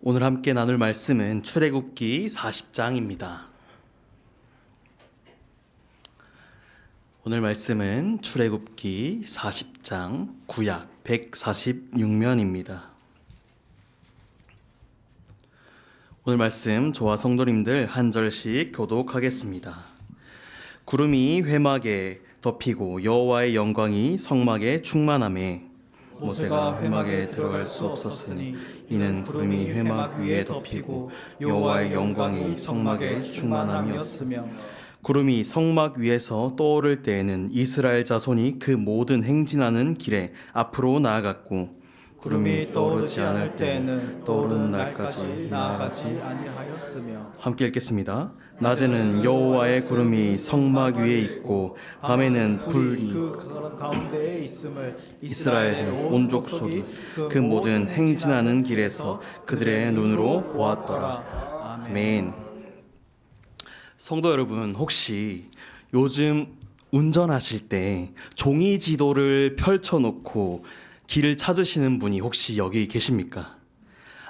오늘 함께 나눌 말씀은 출애굽기 40장입니다. 오늘 말씀은 출애굽기 40장 구약 146면입니다. 오늘 말씀 저와 성도님들 한 절씩 교독하겠습니다. 구름이 회막에 덮이고 여호와의 영광이 성막에 충만하매 모세가 회막에 들어갈 수 없었으니 이는 구름이 회막 위에 덮이고 여호와의 영광이 성막에 충만함이었으며 구름이 성막 위에서 떠오를 때에는 이스라엘 자손이 그 모든 행진하는 길에 앞으로 나아갔고 구름이 떠오르지 않을 때에는 떠오르는 날까지 나아가지 아니하였으며. 함께 읽겠습니다. 낮에는 여호와의 구름이 성막 위에 있고 밤에는 불이 그 가운데에 있음을 이스라엘의 온 족속이 그 모든 행진하는 길에서 그들의 눈으로 보았더라. 아멘. 성도 여러분, 혹시 요즘 운전하실 때 종이 지도를 펼쳐놓고 길을 찾으시는 분이 혹시 여기 계십니까?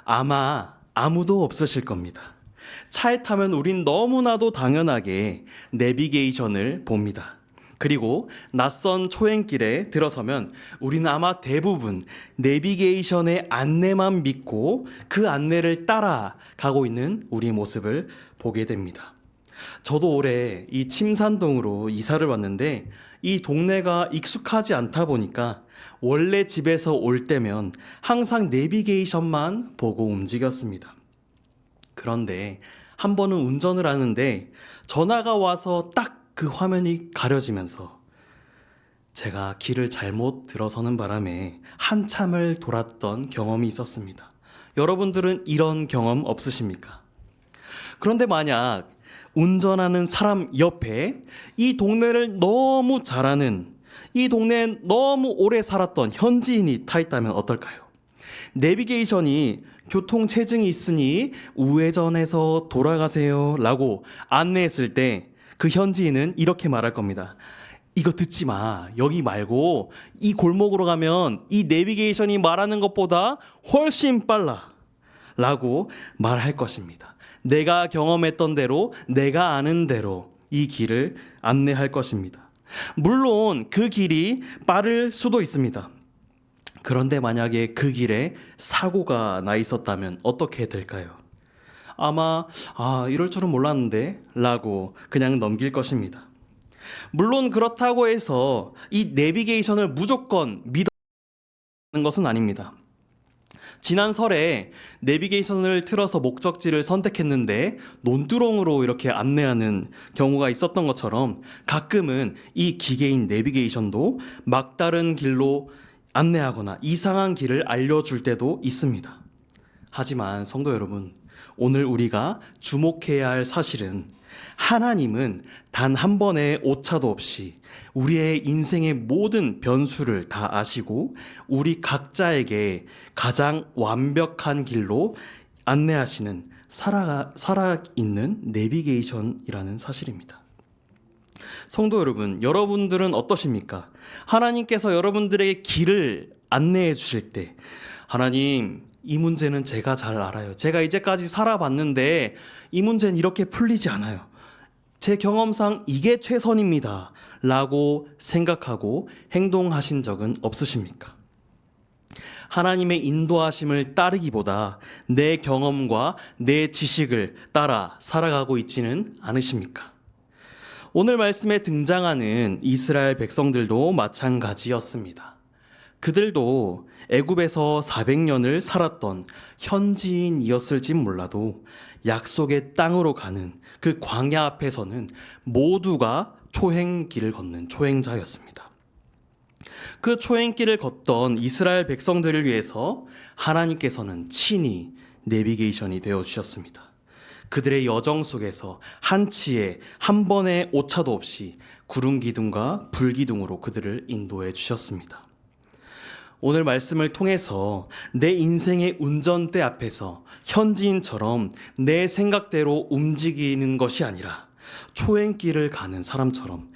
아마 아무도 없으실 겁니다. 차에 타면 우린 너무나도 당연하게 내비게이션을 봅니다. 그리고 낯선 초행길에 들어서면 우리는 아마 대부분 내비게이션의 안내만 믿고 그 안내를 따라가고 있는 우리 모습을 보게 됩니다. 저도 올해 이 침산동으로 이사를 왔는데 이 동네가 익숙하지 않다 보니까 원래 집에서 올 때면 항상 내비게이션만 보고 움직였습니다. 그런데 한 번은 운전을 하는데 전화가 와서 딱 그 화면이 가려지면서 제가 길을 잘못 들어서는 바람에 한참을 돌았던 경험이 있었습니다. 여러분들은 이런 경험 없으십니까? 그런데 만약 운전하는 사람 옆에 이 동네를 너무 잘 아는, 이 동네에 너무 오래 살았던 현지인이 타 있다면 어떨까요? 내비게이션이 교통체증이 있으니 우회전해서 돌아가세요 라고 안내했을 때 그 현지인은 이렇게 말할 겁니다. 이거 듣지 마. 여기 말고 이 골목으로 가면 이 내비게이션이 말하는 것보다 훨씬 빨라 라고 말할 것입니다. 내가 경험했던 대로, 내가 아는 대로 이 길을 안내할 것입니다. 물론 그 길이 빠를 수도 있습니다. 그런데 만약에 그 길에 사고가 나 있었다면 어떻게 될까요? 아마 이럴 줄은 몰랐는데 라고 그냥 넘길 것입니다. 물론 그렇다고 해서 이 내비게이션을 무조건 믿는 것은 아닙니다. 지난 설에 내비게이션을 틀어서 목적지를 선택했는데 논두렁으로 이렇게 안내하는 경우가 있었던 것처럼 가끔은 이 기계인 내비게이션도 막다른 길로 안내하거나 이상한 길을 알려줄 때도 있습니다. 하지만 성도 여러분, 오늘 우리가 주목해야 할 사실은 하나님은 단 한 번의 오차도 없이 우리의 인생의 모든 변수를 다 아시고 우리 각자에게 가장 완벽한 길로 안내하시는 살아있는 내비게이션이라는 사실입니다. 성도 여러분, 여러분들은 어떠십니까? 하나님께서 여러분들에게 길을 안내해 주실 때 하나님, 이 문제는 제가 잘 알아요. 제가 이제까지 살아봤는데 이 문제는 이렇게 풀리지 않아요. 제 경험상 이게 최선입니다 라고 생각하고 행동하신 적은 없으십니까? 하나님의 인도하심을 따르기보다 내 경험과 내 지식을 따라 살아가고 있지는 않으십니까? 오늘 말씀에 등장하는 이스라엘 백성들도 마찬가지였습니다. 그들도 애굽에서 400년을 살았던 현지인이었을진 몰라도 약속의 땅으로 가는 그 광야 앞에서는 모두가 초행길을 걷는 초행자였습니다. 그 초행길을 걷던 이스라엘 백성들을 위해서 하나님께서는 친히 내비게이션이 되어주셨습니다. 그들의 여정 속에서 한치의 한 번의 오차도 없이 구름 기둥과 불 기둥으로 그들을 인도해 주셨습니다. 오늘 말씀을 통해서 내 인생의 운전대 앞에서 현지인처럼 내 생각대로 움직이는 것이 아니라 초행길을 가는 사람처럼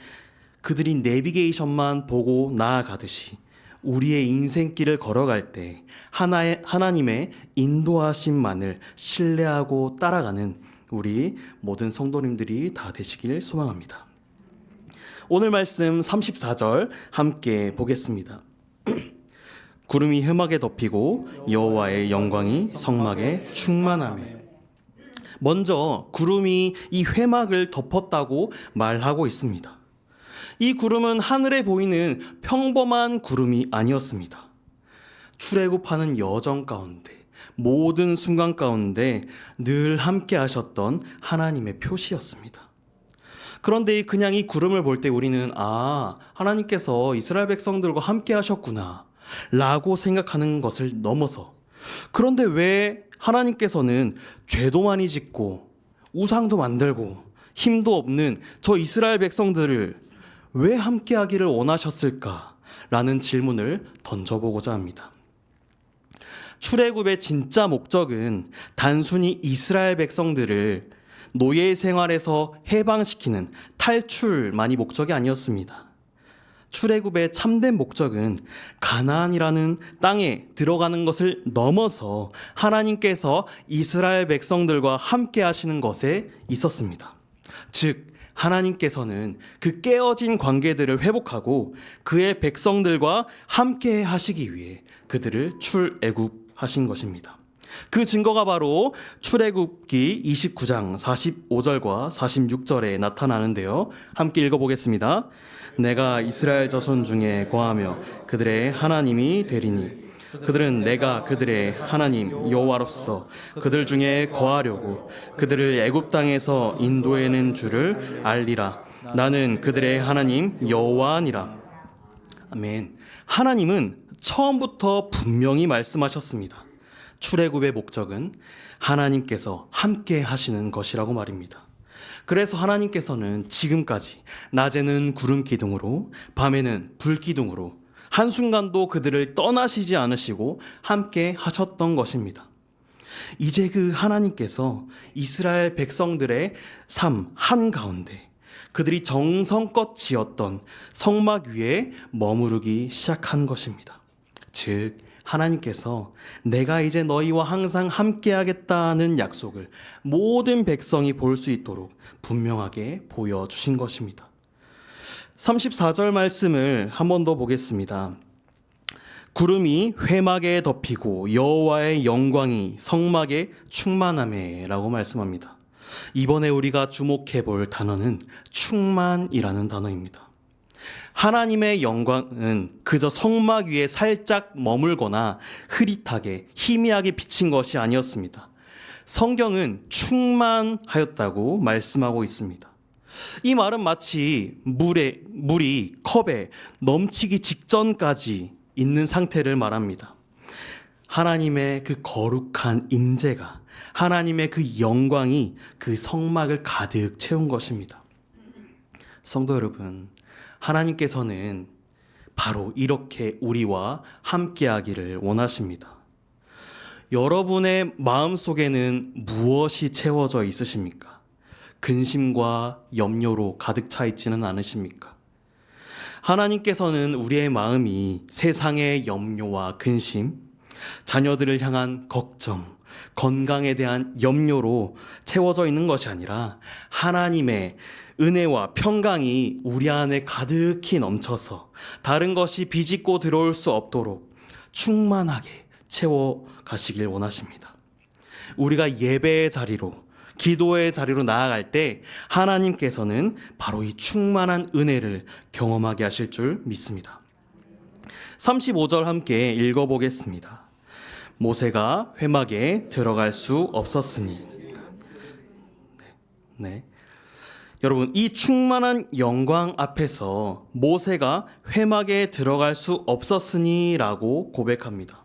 그들이 내비게이션만 보고 나아가듯이 우리의 인생길을 걸어갈 때 하나님의 인도하심만을 신뢰하고 따라가는 우리 모든 성도님들이 다 되시길 소망합니다. 오늘 말씀 34절 함께 보겠습니다. 구름이 회막에 덮이고 여호와의 영광이 성막에 충만하매. 먼저 구름이 이 회막을 덮었다고 말하고 있습니다. 이 구름은 하늘에 보이는 평범한 구름이 아니었습니다. 출애굽하는 여정 가운데, 모든 순간 가운데 늘 함께 하셨던 하나님의 표시였습니다. 그런데 그냥 이 구름을 볼 때 우리는 하나님께서 이스라엘 백성들과 함께 하셨구나 라고 생각하는 것을 넘어서, 그런데 왜 하나님께서는 죄도 많이 짓고 우상도 만들고 힘도 없는 저 이스라엘 백성들을 왜 함께 하기를 원하셨을까라는 질문을 던져보고자 합니다. 출애굽의 진짜 목적은 단순히 이스라엘 백성들을 노예 생활에서 해방시키는 탈출만이 목적이 아니었습니다. 출애굽의 참된 목적은 가나안이라는 땅에 들어가는 것을 넘어서 하나님께서 이스라엘 백성들과 함께 하시는 것에 있었습니다. 즉 하나님께서는 그 깨어진 관계들을 회복하고 그의 백성들과 함께 하시기 위해 그들을 출애굽하신 것입니다. 그 증거가 바로 출애굽기 29장 45절과 46절에 나타나는데요. 함께 읽어보겠습니다. 내가 이스라엘 자손 중에 거하며 그들의 하나님이 되리니 그들은 내가 그들의 하나님 여호와로서 그들 중에 거하려고 그들을 애굽 땅에서 인도해낸 줄을 알리라. 나는 그들의 하나님 여호와니라. 아멘. 하나님은 처음부터 분명히 말씀하셨습니다. 출애굽의 목적은 하나님께서 함께 하시는 것이라고 말입니다. 그래서 하나님께서는 지금까지 낮에는 구름 기둥으로 밤에는 불 기둥으로 한순간도 그들을 떠나시지 않으시고 함께 하셨던 것입니다. 이제 그 하나님께서 이스라엘 백성들의 삶 한가운데 그들이 정성껏 지었던 성막 위에 머무르기 시작한 것입니다. 즉 하나님께서 내가 이제 너희와 항상 함께 하겠다는 약속을 모든 백성이 볼 수 있도록 분명하게 보여주신 것입니다. 34절 말씀을 한 번 더 보겠습니다. 구름이 회막에 덮이고 여호와의 영광이 성막에 충만하매 라고 말씀합니다. 이번에 우리가 주목해 볼 단어는 충만이라는 단어입니다. 하나님의 영광은 그저 성막 위에 살짝 머물거나 흐릿하게 희미하게 비친 것이 아니었습니다. 성경은 충만하였다고 말씀하고 있습니다. 이 말은 마치 물이 컵에 넘치기 직전까지 있는 상태를 말합니다. 하나님의 그 거룩한 임재가, 하나님의 그 영광이 그 성막을 가득 채운 것입니다. 성도 여러분, 하나님께서는 바로 이렇게 우리와 함께하기를 원하십니다. 여러분의 마음속에는 무엇이 채워져 있으십니까? 근심과 염려로 가득 차 있지는 않으십니까? 하나님께서는 우리의 마음이 세상의 염려와 근심, 자녀들을 향한 걱정, 건강에 대한 염려로 채워져 있는 것이 아니라 하나님의 은혜와 평강이 우리 안에 가득히 넘쳐서 다른 것이 비집고 들어올 수 없도록 충만하게 채워 가시길 원하십니다. 우리가 예배의 자리로, 기도의 자리로 나아갈 때 하나님께서는 바로 이 충만한 은혜를 경험하게 하실 줄 믿습니다. 35절 함께 읽어보겠습니다. 모세가 회막에 들어갈 수 없었으니. 네. 여러분, 이 충만한 영광 앞에서 모세가 회막에 들어갈 수 없었으니라고 고백합니다.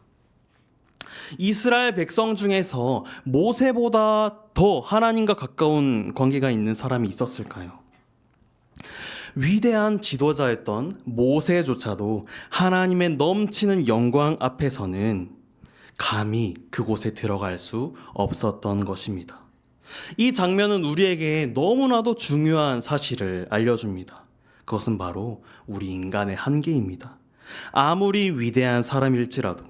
이스라엘 백성 중에서 모세보다 더 하나님과 가까운 관계가 있는 사람이 있었을까요? 위대한 지도자였던 모세조차도 하나님의 넘치는 영광 앞에서는 감히 그곳에 들어갈 수 없었던 것입니다. 이 장면은 우리에게 너무나도 중요한 사실을 알려줍니다. 그것은 바로 우리 인간의 한계입니다. 아무리 위대한 사람일지라도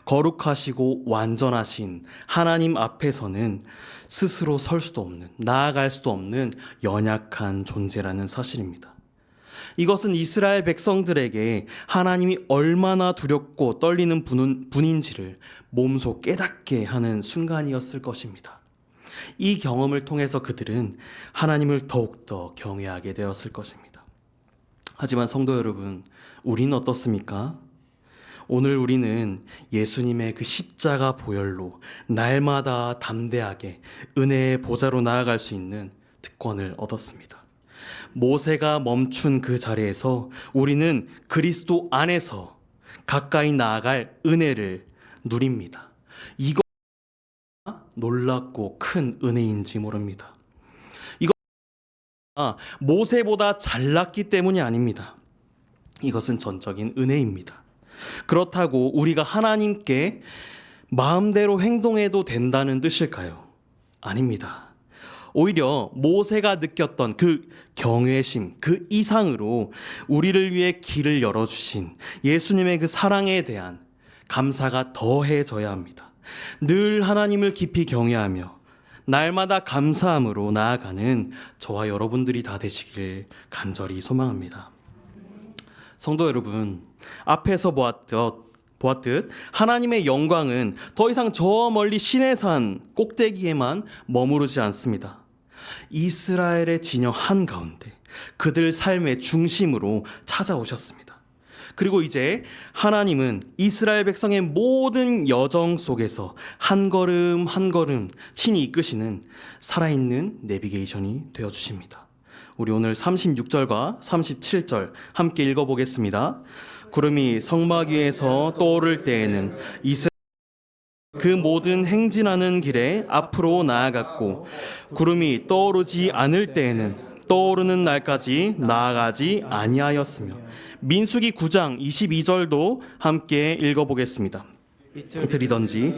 거룩하시고 완전하신 하나님 앞에서는 스스로 설 수도 없는, 나아갈 수도 없는 연약한 존재라는 사실입니다. 이것은 이스라엘 백성들에게 하나님이 얼마나 두렵고 떨리는 분인지를 몸소 깨닫게 하는 순간이었을 것입니다. 이 경험을 통해서 그들은 하나님을 더욱더 경외하게 되었을 것입니다. 하지만 성도 여러분, 우리는 어떻습니까? 오늘 우리는 예수님의 그 십자가 보혈로 날마다 담대하게 은혜의 보좌로 나아갈 수 있는 특권을 얻었습니다. 모세가 멈춘 그 자리에서 우리는 그리스도 안에서 가까이 나아갈 은혜를 누립니다. 이거 놀랍고 큰 은혜인지 모릅니다. 이거 모세보다 잘났기 때문이 아닙니다. 이것은 전적인 은혜입니다. 그렇다고 우리가 하나님께 마음대로 행동해도 된다는 뜻일까요? 아닙니다. 오히려 모세가 느꼈던 그 경외심, 그 이상으로 우리를 위해 길을 열어주신 예수님의 그 사랑에 대한 감사가 더해져야 합니다. 늘 하나님을 깊이 경외하며 날마다 감사함으로 나아가는 저와 여러분들이 다 되시길 간절히 소망합니다. 성도 여러분, 앞에서 보았듯 하나님의 영광은 더 이상 저 멀리 시내산 꼭대기에만 머무르지 않습니다. 이스라엘의 진영 한가운데 그들 삶의 중심으로 찾아오셨습니다. 그리고 이제 하나님은 이스라엘 백성의 모든 여정 속에서 한 걸음 한 걸음 친히 이끄시는 살아있는 내비게이션이 되어주십니다. 우리 오늘 36절과 37절 함께 읽어보겠습니다. 구름이 성막 위에서 떠오를 때에는 이스라엘 그 모든 행진하는 길에 앞으로 나아갔고, 구름이 떠오르지 않을 때에는 떠오르는 날까지 나아가지 아니하였으며. 민수기 9장 22절도 함께 읽어보겠습니다. 이틀이든지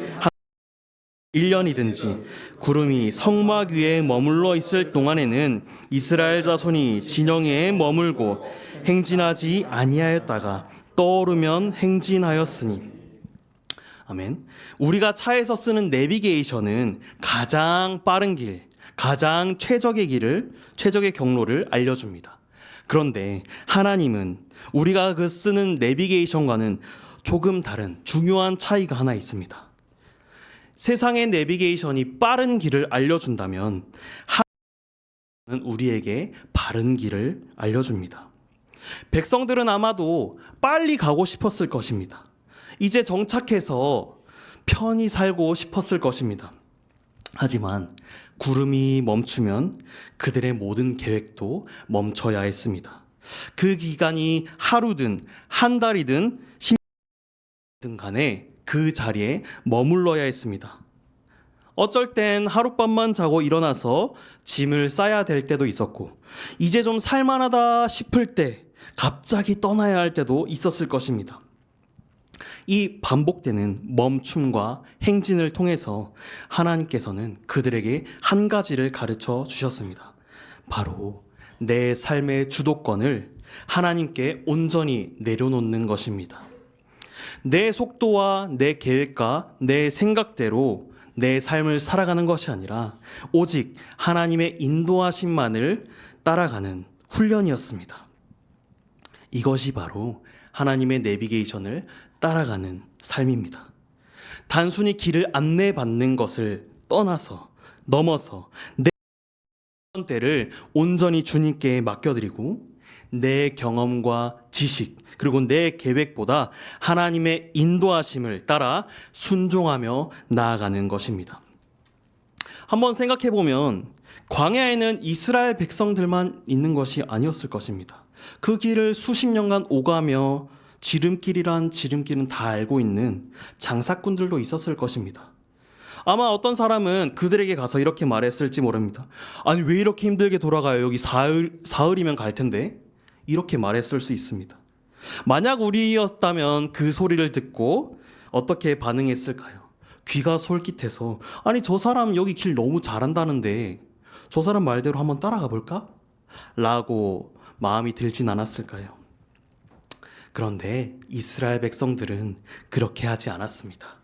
1년이든지 구름이 성막 위에 머물러 있을 동안에는 이스라엘 자손이 진영에 머물고 행진하지 아니하였다가 떠오르면 행진하였으니. 아멘. 우리가 차에서 쓰는 내비게이션은 가장 빠른 길, 가장 최적의 경로를 알려줍니다. 그런데 하나님은 우리가 그 쓰는 내비게이션과는 조금 다른 중요한 차이가 하나 있습니다. 세상의 내비게이션이 빠른 길을 알려준다면 하나님은 우리에게 바른 길을 알려줍니다. 백성들은 아마도 빨리 가고 싶었을 것입니다. 이제 정착해서 편히 살고 싶었을 것입니다. 하지만 구름이 멈추면 그들의 모든 계획도 멈춰야 했습니다. 그 기간이 하루든 한 달이든 10년이든 간에 그 자리에 머물러야 했습니다. 어쩔 땐 하룻밤만 자고 일어나서 짐을 싸야 될 때도 있었고, 이제 좀 살만하다 싶을 때 갑자기 떠나야 할 때도 있었을 것입니다. 이 반복되는 멈춤과 행진을 통해서 하나님께서는 그들에게 한 가지를 가르쳐 주셨습니다. 바로 내 삶의 주도권을 하나님께 온전히 내려놓는 것입니다. 내 속도와 내 계획과 내 생각대로 내 삶을 살아가는 것이 아니라 오직 하나님의 인도하심만을 따라가는 훈련이었습니다. 이것이 바로 하나님의 내비게이션을 따라가는 삶입니다. 단순히 길을 안내받는 것을 넘어서 내 때를 온전히 주님께 맡겨드리고 내 경험과 지식 그리고 내 계획보다 하나님의 인도하심을 따라 순종하며 나아가는 것입니다. 한번 생각해 보면 광야에는 이스라엘 백성들만 있는 것이 아니었을 것입니다. 그 길을 수십 년간 오가며 지름길이란 지름길은 다 알고 있는 장사꾼들도 있었을 것입니다. 아마 어떤 사람은 그들에게 가서 이렇게 말했을지 모릅니다. 아니 왜 이렇게 힘들게 돌아가요? 여기 사흘이면 갈 텐데. 이렇게 말했을 수 있습니다. 만약 우리였다면 그 소리를 듣고 어떻게 반응했을까요? 귀가 솔깃해서 아니 저 사람 여기 길 너무 잘한다는데 저 사람 말대로 한번 따라가 볼까? 라고 마음이 들진 않았을까요? 그런데 이스라엘 백성들은 그렇게 하지 않았습니다.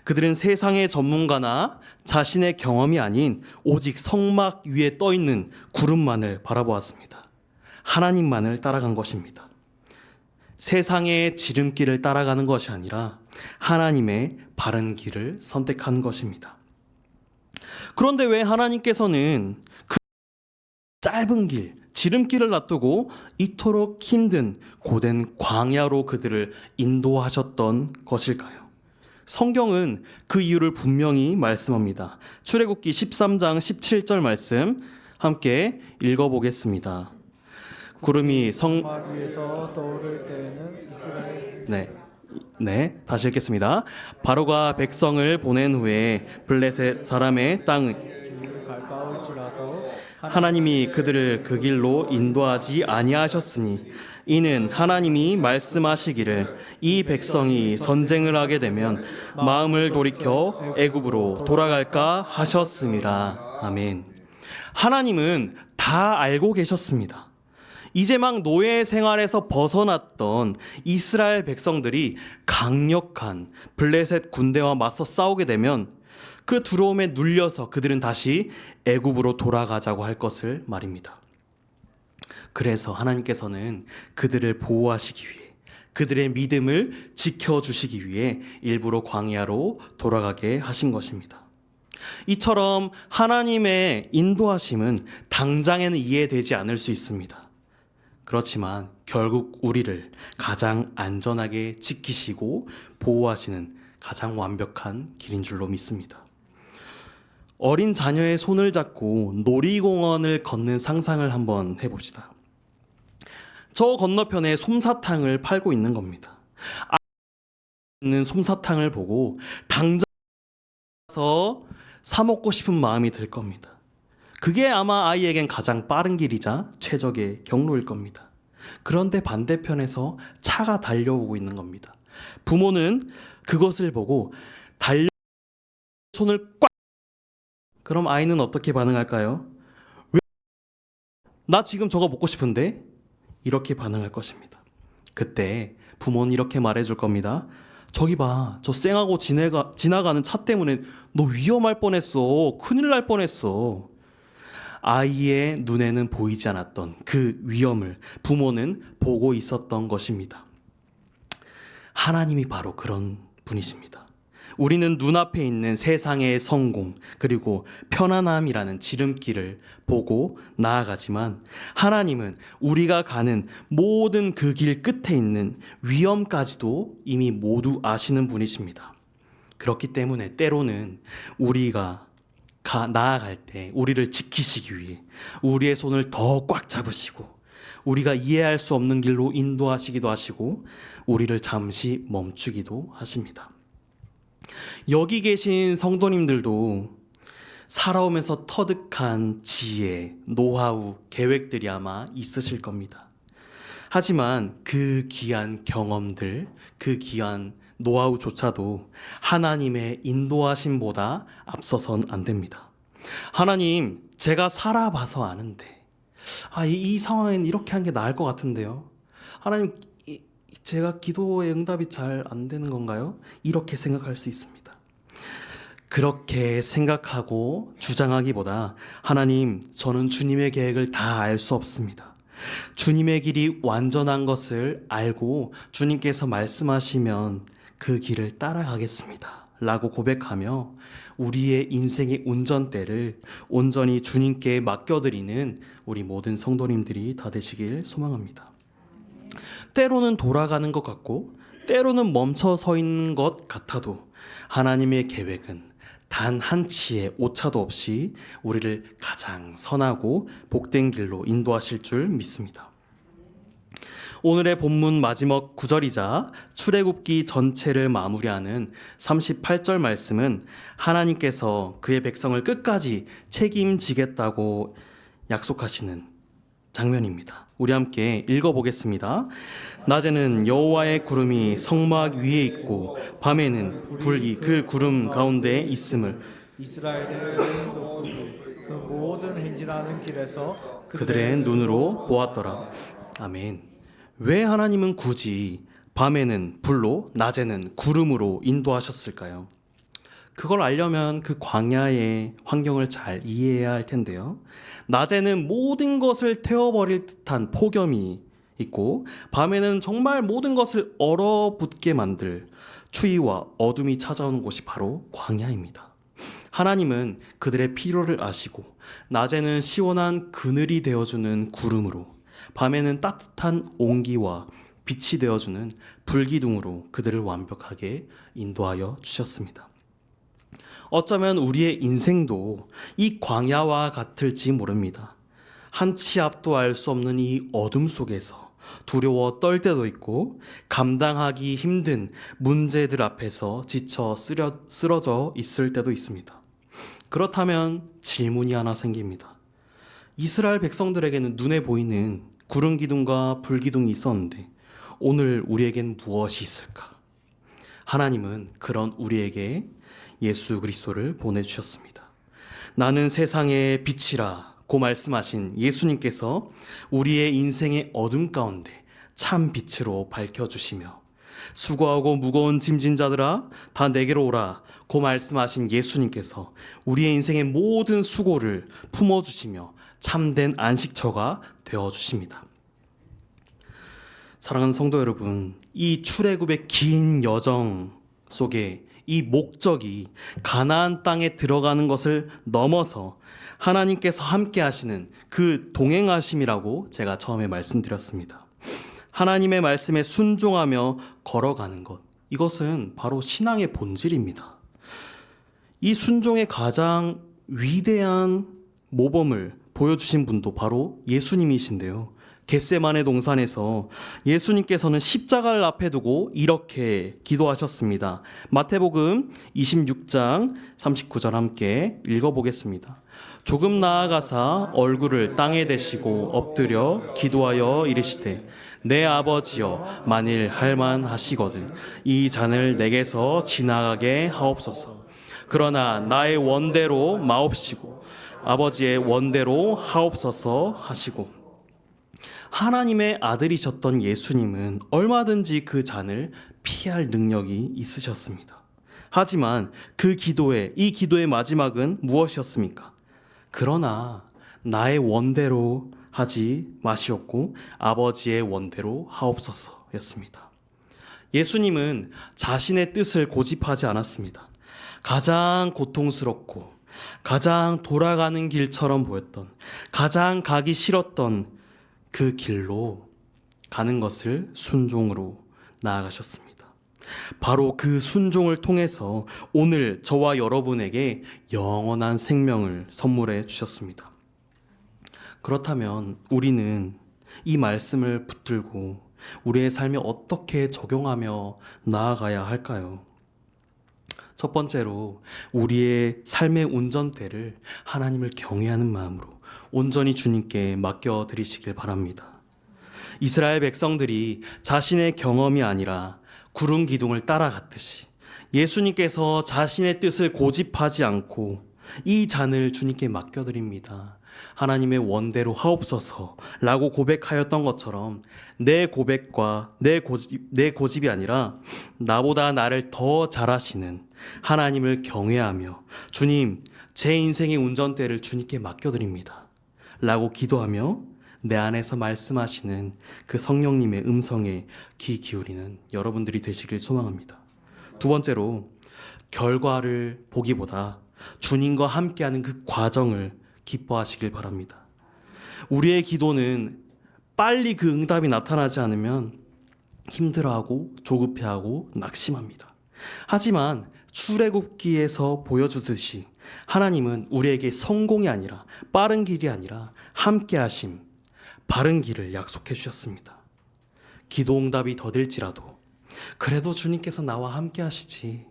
그들은 세상의 전문가나 자신의 경험이 아닌 오직 성막 위에 떠 있는 구름만을 바라보았습니다. 하나님만을 따라간 것입니다. 세상의 지름길을 따라가는 것이 아니라 하나님의 바른 길을 선택한 것입니다. 그런데 왜 하나님께서는 그 짧은 길, 지름길을 놔두고 이토록 힘든 고된 광야로 그들을 인도하셨던 것일까요? 성경은 그 이유를 분명히 말씀합니다. 출애굽기 13장 17절 말씀 함께 읽어보겠습니다. 구름이 성막 위에서 떠오를 때에는 이스라엘 다시 읽겠습니다. 바로가 백성을 보낸 후에 블레셋 사람의 땅 길 가까울지라도 하나님이 그들을 그 길로 인도하지 아니하셨으니 이는 하나님이 말씀하시기를 이 백성이 전쟁을 하게 되면 마음을 돌이켜 애굽으로 돌아갈까 하셨음이라. 아멘. 하나님은 다 알고 계셨습니다. 이제 막 노예 생활에서 벗어났던 이스라엘 백성들이 강력한 블레셋 군대와 맞서 싸우게 되면 그 두려움에 눌려서 그들은 다시 애굽으로 돌아가자고 할 것을 말입니다. 그래서 하나님께서는 그들을 보호하시기 위해 그들의 믿음을 지켜주시기 위해 일부러 광야로 돌아가게 하신 것입니다. 이처럼 하나님의 인도하심은 당장에는 이해되지 않을 수 있습니다. 그렇지만 결국 우리를 가장 안전하게 지키시고 보호하시는 가장 완벽한 길인 줄로 믿습니다. 어린 자녀의 손을 잡고 놀이공원을 걷는 상상을 한번 해봅시다. 저 건너편에 솜사탕을 팔고 있는 겁니다. 있는 솜사탕을 보고 당장 가서 사 먹고 싶은 마음이 들 겁니다. 그게 아마 아이에겐 가장 빠른 길이자 최적의 경로일 겁니다. 그런데 반대편에서 차가 달려오고 있는 겁니다. 부모는 그것을 보고 손을 꽉. 그럼 아이는 어떻게 반응할까요? 왜? 나 지금 저거 먹고 싶은데? 이렇게 반응할 것입니다. 그때 부모는 이렇게 말해줄 겁니다. 저기 봐, 저 쌩하고 지나가는 차 때문에 너 위험할 뻔했어. 큰일 날 뻔했어. 아이의 눈에는 보이지 않았던 그 위험을 부모는 보고 있었던 것입니다. 하나님이 바로 그런 분이십니다. 우리는 눈앞에 있는 세상의 성공 그리고 편안함이라는 지름길을 보고 나아가지만 하나님은 우리가 가는 모든 그 길 끝에 있는 위험까지도 이미 모두 아시는 분이십니다. 그렇기 때문에 때로는 우리가 나아갈 때 우리를 지키시기 위해 우리의 손을 더 꽉 잡으시고 우리가 이해할 수 없는 길로 인도하시기도 하시고 우리를 잠시 멈추기도 하십니다. 여기 계신 성도님들도 살아오면서 터득한 지혜, 노하우, 계획들이 아마 있으실 겁니다. 하지만 그 귀한 경험들, 그 귀한 노하우조차도 하나님의 인도하심보다 앞서선 안 됩니다. 하나님, 제가 살아봐서 아는데 이 상황엔 이렇게 하는 게 나을 것 같은데요. 하나님, 제가 기도의 응답이 잘 안 되는 건가요? 이렇게 생각할 수 있습니다. 그렇게 생각하고 주장하기보다 하나님, 저는 주님의 계획을 다 알 수 없습니다. 주님의 길이 완전한 것을 알고 주님께서 말씀하시면 그 길을 따라가겠습니다. 라고 고백하며 우리의 인생의 운전대를 온전히 주님께 맡겨드리는 우리 모든 성도님들이 다 되시길 소망합니다. 때로는 돌아가는 것 같고 때로는 멈춰 서 있는 것 같아도 하나님의 계획은 단 한치의 오차도 없이 우리를 가장 선하고 복된 길로 인도하실 줄 믿습니다. 오늘의 본문 마지막 구절이자 출애굽기 전체를 마무리하는 38절 말씀은 하나님께서 그의 백성을 끝까지 책임지겠다고 약속하시는 장면입니다. 우리 함께 읽어보겠습니다. 낮에는 여호와의 구름이 성막 위에 있고 밤에는 불이 그 구름 가운데에 있음을 이스라엘의 온 족속이 그 모든 행진하는 길에서 그들의 눈으로 보았더라. 아멘. 왜 하나님은 굳이 밤에는 불로, 낮에는 구름으로 인도하셨을까요? 그걸 알려면 그 광야의 환경을 잘 이해해야 할 텐데요. 낮에는 모든 것을 태워버릴 듯한 폭염이 있고, 밤에는 정말 모든 것을 얼어붙게 만들 추위와 어둠이 찾아오는 곳이 바로 광야입니다. 하나님은 그들의 필요를 아시고, 낮에는 시원한 그늘이 되어주는 구름으로, 밤에는 따뜻한 온기와 빛이 되어주는 불기둥으로 그들을 완벽하게 인도하여 주셨습니다. 어쩌면 우리의 인생도 이 광야와 같을지 모릅니다. 한 치 앞도 알 수 없는 이 어둠 속에서 두려워 떨 때도 있고, 감당하기 힘든 문제들 앞에서 지쳐 쓰러져 있을 때도 있습니다. 그렇다면 질문이 하나 생깁니다. 이스라엘 백성들에게는 눈에 보이는 구름 기둥과 불 기둥이 있었는데 오늘 우리에겐 무엇이 있을까? 하나님은 그런 우리에게 예수 그리스도를 보내주셨습니다. 나는 세상의 빛이라 고 말씀하신 예수님께서 우리의 인생의 어둠 가운데 참 빛으로 밝혀주시며, 수고하고 무거운 짐진 자들아 다 내게로 오라 고 말씀하신 예수님께서 우리의 인생의 모든 수고를 품어주시며 참된 안식처가 되어주십니다. 사랑하는 성도 여러분, 이 출애굽의 긴 여정 속에 이 목적이 가나안 땅에 들어가는 것을 넘어서 하나님께서 함께 하시는 그 동행하심이라고 제가 처음에 말씀드렸습니다. 하나님의 말씀에 순종하며 걸어가는 것, 이것은 바로 신앙의 본질입니다. 이 순종의 가장 위대한 모범을 보여주신 분도 바로 예수님이신데요. 겟세마네 동산에서 예수님께서는 십자가를 앞에 두고 이렇게 기도하셨습니다. 마태복음 26장 39절 함께 읽어보겠습니다. 조금 나아가사 얼굴을 땅에 대시고 엎드려 기도하여 이르시되 내 아버지여, 만일 할만하시거든 이 잔을 내게서 지나가게 하옵소서. 그러나 나의 원대로 마옵시고 아버지의 원대로 하옵소서 하시고, 하나님의 아들이셨던 예수님은 얼마든지 그 잔을 피할 능력이 있으셨습니다. 하지만 이 기도의 마지막은 무엇이었습니까? 그러나 나의 원대로 하지 마시옵고 아버지의 원대로 하옵소서였습니다. 예수님은 자신의 뜻을 고집하지 않았습니다. 가장 고통스럽고 가장 돌아가는 길처럼 보였던, 가장 가기 싫었던 그 길로 가는 것을 순종으로 나아가셨습니다. 바로 그 순종을 통해서 오늘 저와 여러분에게 영원한 생명을 선물해 주셨습니다. 그렇다면 우리는 이 말씀을 붙들고 우리의 삶에 어떻게 적용하며 나아가야 할까요? 첫 번째로 우리의 삶의 운전대를 하나님을 경외하는 마음으로 온전히 주님께 맡겨드리시길 바랍니다. 이스라엘 백성들이 자신의 경험이 아니라 구름 기둥을 따라갔듯이 예수님께서 자신의 뜻을 고집하지 않고 이 잔을 주님께 맡겨드립니다. 하나님의 원대로 하옵소서라고 고백하였던 것처럼 내 고백과 내 고집이 아니라 나보다 나를 더 잘하시는 하나님을 경외하며 주님, 제 인생의 운전대를 주님께 맡겨드립니다 라고 기도하며 내 안에서 말씀하시는 그 성령님의 음성에 귀 기울이는 여러분들이 되시길 소망합니다. 두 번째로, 결과를 보기보다 주님과 함께하는 그 과정을 기뻐하시길 바랍니다. 우리의 기도는 빨리 그 응답이 나타나지 않으면 힘들어하고 조급해하고 낙심합니다. 하지만 출애굽기에서 보여주듯이 하나님은 우리에게 성공이 아니라, 빠른 길이 아니라 함께하심, 바른 길을 약속해 주셨습니다. 기도 응답이 더딜지라도 그래도 주님께서 나와 함께하시지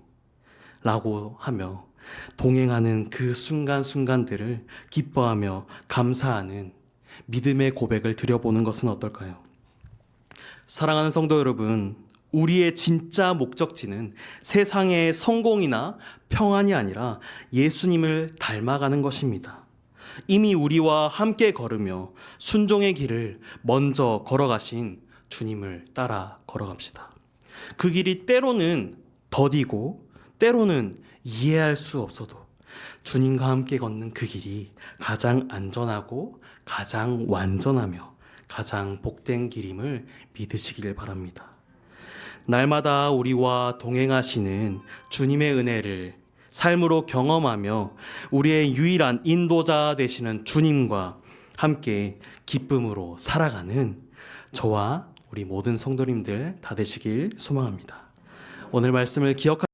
라고 하며 동행하는 그 순간순간들을 기뻐하며 감사하는 믿음의 고백을 드려보는 것은 어떨까요? 사랑하는 성도 여러분, 우리의 진짜 목적지는 세상의 성공이나 평안이 아니라 예수님을 닮아가는 것입니다. 이미 우리와 함께 걸으며 순종의 길을 먼저 걸어가신 주님을 따라 걸어갑시다. 그 길이 때로는 더디고 때로는 이해할 수 없어도 주님과 함께 걷는 그 길이 가장 안전하고 가장 완전하며 가장 복된 길임을 믿으시길 바랍니다. 날마다 우리와 동행하시는 주님의 은혜를 삶으로 경험하며 우리의 유일한 인도자 되시는 주님과 함께 기쁨으로 살아가는 저와 우리 모든 성도님들 다 되시길 소망합니다. 오늘 말씀을 기억하